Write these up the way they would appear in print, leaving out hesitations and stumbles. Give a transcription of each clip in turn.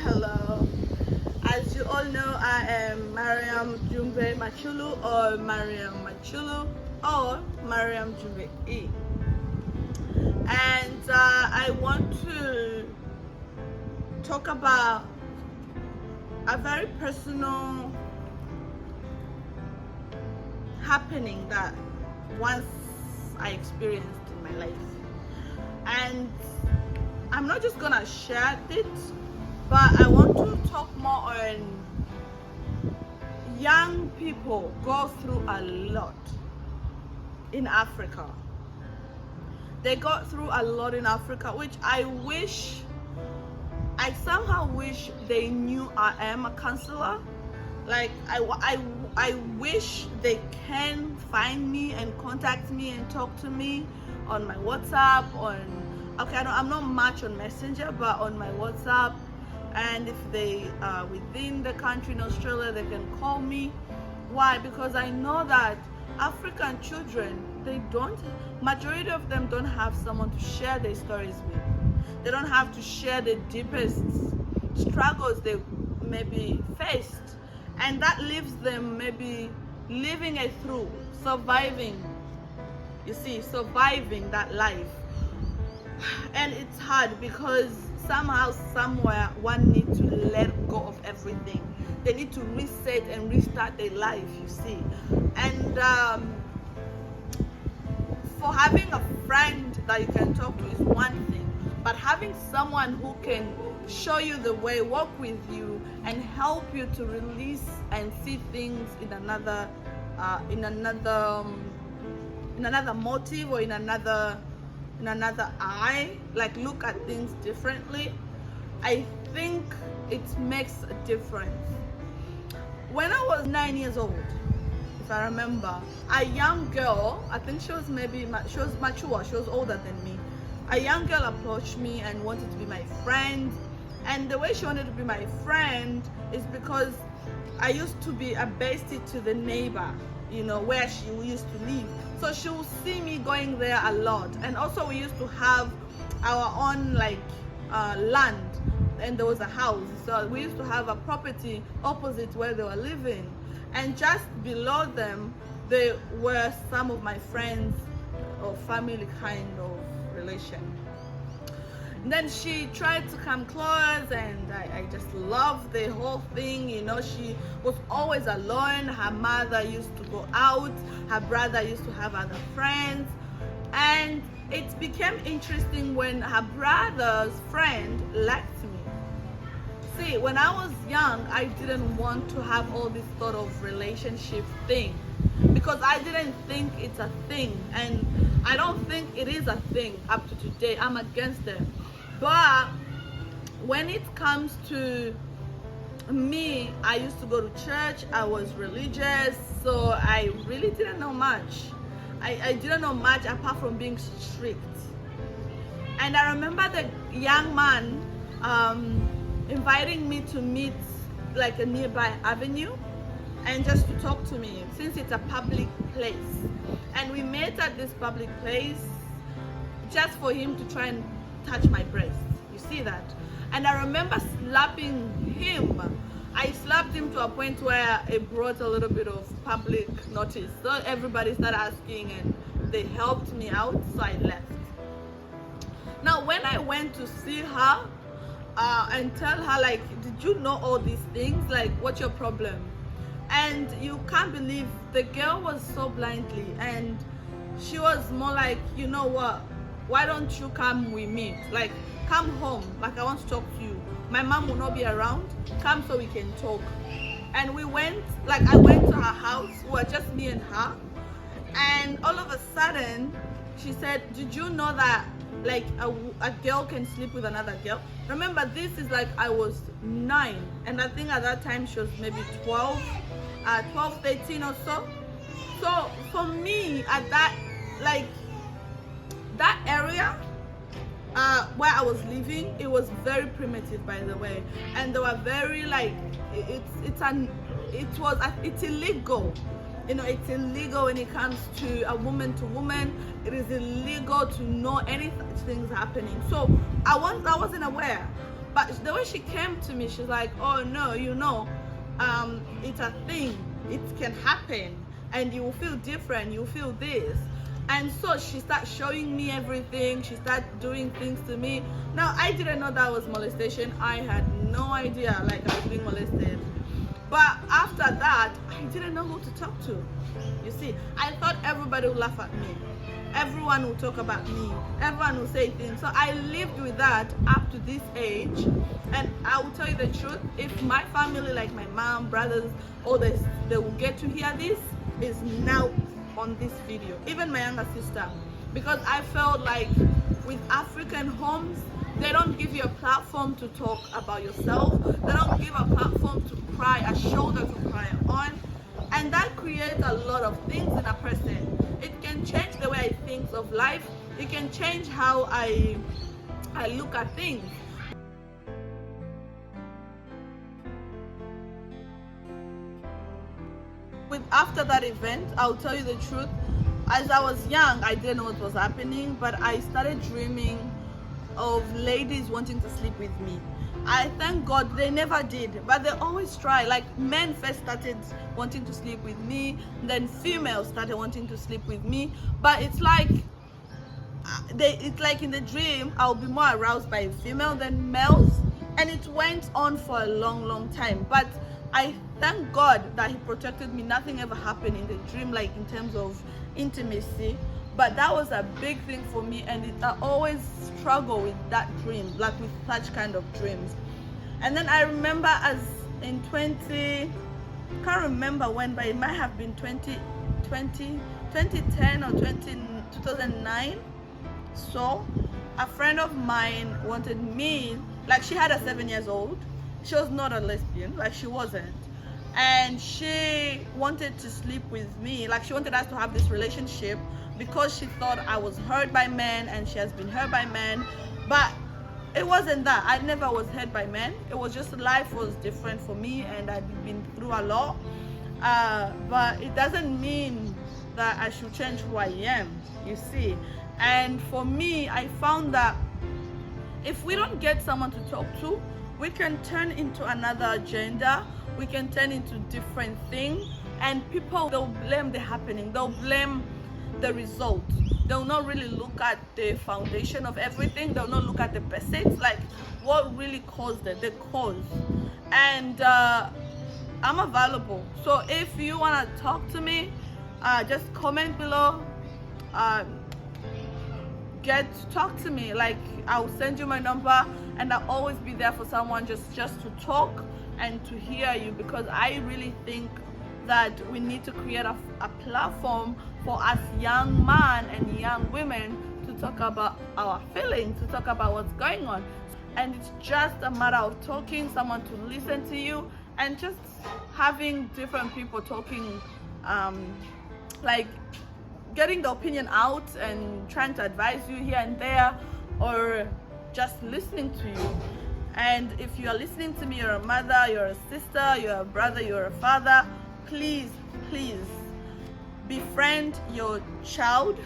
Hello. As you all know, I am Mariam Jumbe Machulu, or Mariam Machulu, or Mariam Jumbe E. And I want to talk about a very personal happening that once I experienced in my life. And I'm not just gonna share it, but I want to talk more on young people go through a lot in Africa. They go through a lot in Africa, which I somehow wish they knew I am a counselor. Like I wish they can find me and contact me and talk to me on my WhatsApp, I'm not much on Messenger, but on my WhatsApp. And if they are within the country in Australia, they can call me. Why? Because I know that African children, majority of them don't have someone to share their stories with. They don't have to share the deepest struggles they maybe faced. And that leaves them maybe living it through, surviving that life. And it's hard because somehow, somewhere, one needs to let go of everything. They need to reset and restart their life, you see. And for having a friend that you can talk to is one thing, but having someone who can show you the way, walk with you, and help you to release and see things in another motive, or in another eye, like look at things differently, I think it makes a difference. When I was 9 years old, if I remember, a young girl, I think she was mature, she was older than me. A young girl approached me and wanted to be my friend. And the way she wanted to be my friend is because I used to be a bestie to the neighbor, where she used to live. So she would see me going there a lot. And also we used to have our own land, and there was a house. So we used to have a property opposite where they were living. And just below them, there were some of my friends or family kind of relation. And then she tried to come close, and I just loved the whole thing. She was always alone. Her mother used to go out. Her brother used to have other friends. And it became interesting when her brother's friend left me. See, when I was young, I didn't want to have all this sort of relationship thing, because I didn't think it's a thing. And I don't think it is a thing up to today. I'm against them. But when it comes to me, I used to go to church. I was religious, so I really didn't know much. I didn't know much apart from being strict. And I remember the young man inviting me to meet like a nearby avenue and just to talk to me, since it's a public place. And we met at this public place just for him to try and touch my breast. You see that? And I remember slapping him. I slapped him to a point where it brought a little bit of public notice. So everybody started asking, and they helped me out, so I left. Now when I went to see her and tell her, did you know all these things? What's your problem? And you can't believe, the girl was so blindly, and she was more like, you know what, why don't you come with me? Come home, I want to talk to you. My mom will not be around. Come so we can talk. And we went, I went to her house. We were just me and her. And all of a sudden, she said, did you know that a girl can sleep with another girl? Remember, this is I was 9, and I think at that time she was maybe 12, 13 or so. So for me, at that that area where I was living, it was very primitive, by the way, and they were very it's illegal It's illegal when it comes to a woman to woman. It is illegal to know any things happening. So I wasn't aware. But the way she came to me, she's like, oh no, it's a thing. It can happen. And you will feel different. You will feel this. And so she started showing me everything. She started doing things to me. Now, I didn't know that was molestation. I had no idea, like, I was being molested. But after that, I didn't know who to talk to. You see, I thought everybody would laugh at me. Everyone will talk about me. Everyone will say things. So I lived with that up to this age. And I will tell you the truth, if my family, like my mom, brothers, all this, they will get to hear this, is now on this video. Even my younger sister. Because I felt like with African homes, they don't give you a platform to talk about yourself. They don't give a platform to cry, a shoulder to cry on. And that creates a lot of things in a person. It can change the way I think of life. It can change how I look at things. After that event, I'll tell you the truth, as I was young, I didn't know what was happening, but I started dreaming of ladies wanting to sleep with me. I thank God they never did, but they always try. Like, men first started wanting to sleep with me, then females started wanting to sleep with me. But it's like in the dream, I'll be more aroused by female than males, and it went on for a long time. But I thank God that He protected me. Nothing ever happened in the dream, like in terms of intimacy. But that was a big thing for me, and I always struggle with that dream, like with such kind of dreams. And then I remember as in 20, can't remember when, but it might have been 2010 or 2009. So a friend of mine wanted me, like, she had a 7 years old. She was not a lesbian, like, she wasn't. And she wanted to sleep with me, like, she wanted us to have this relationship because she thought I was hurt by men and she has been hurt by men. But it wasn't that. I never was hurt by men. It was just life was different for me, and I'd been through a lot. But it doesn't mean that I should change who I am, you see. And for me, I found that if we don't get someone to talk to, we can turn into another agenda. We can turn into different things, and people, they'll blame the happening. They'll blame the result. They'll not really look at the foundation of everything. They'll not look at the basics, like what really caused it, the cause. And I'm available. So if you want to talk to me, just comment below. Talk to me. Like, I'll send you my number, and I'll always be there for someone just to talk and to hear you, because I really think that we need to create a platform for us young men and young women to talk about our feelings, to talk about what's going on. And it's just a matter of talking, someone to listen to you, and just having different people talking, like getting the opinion out and trying to advise you here and there, or just listening to you. And if you are listening to me, you're a mother, you're a sister, you're a brother, you're a father, please befriend your child,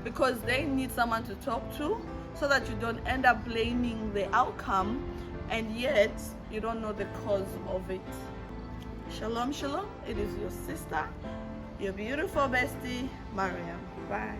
because they need someone to talk to, so that you don't end up blaming the outcome and yet you don't know the cause of it. Shalom, shalom. It is your sister, your beautiful bestie, Mariam. Bye.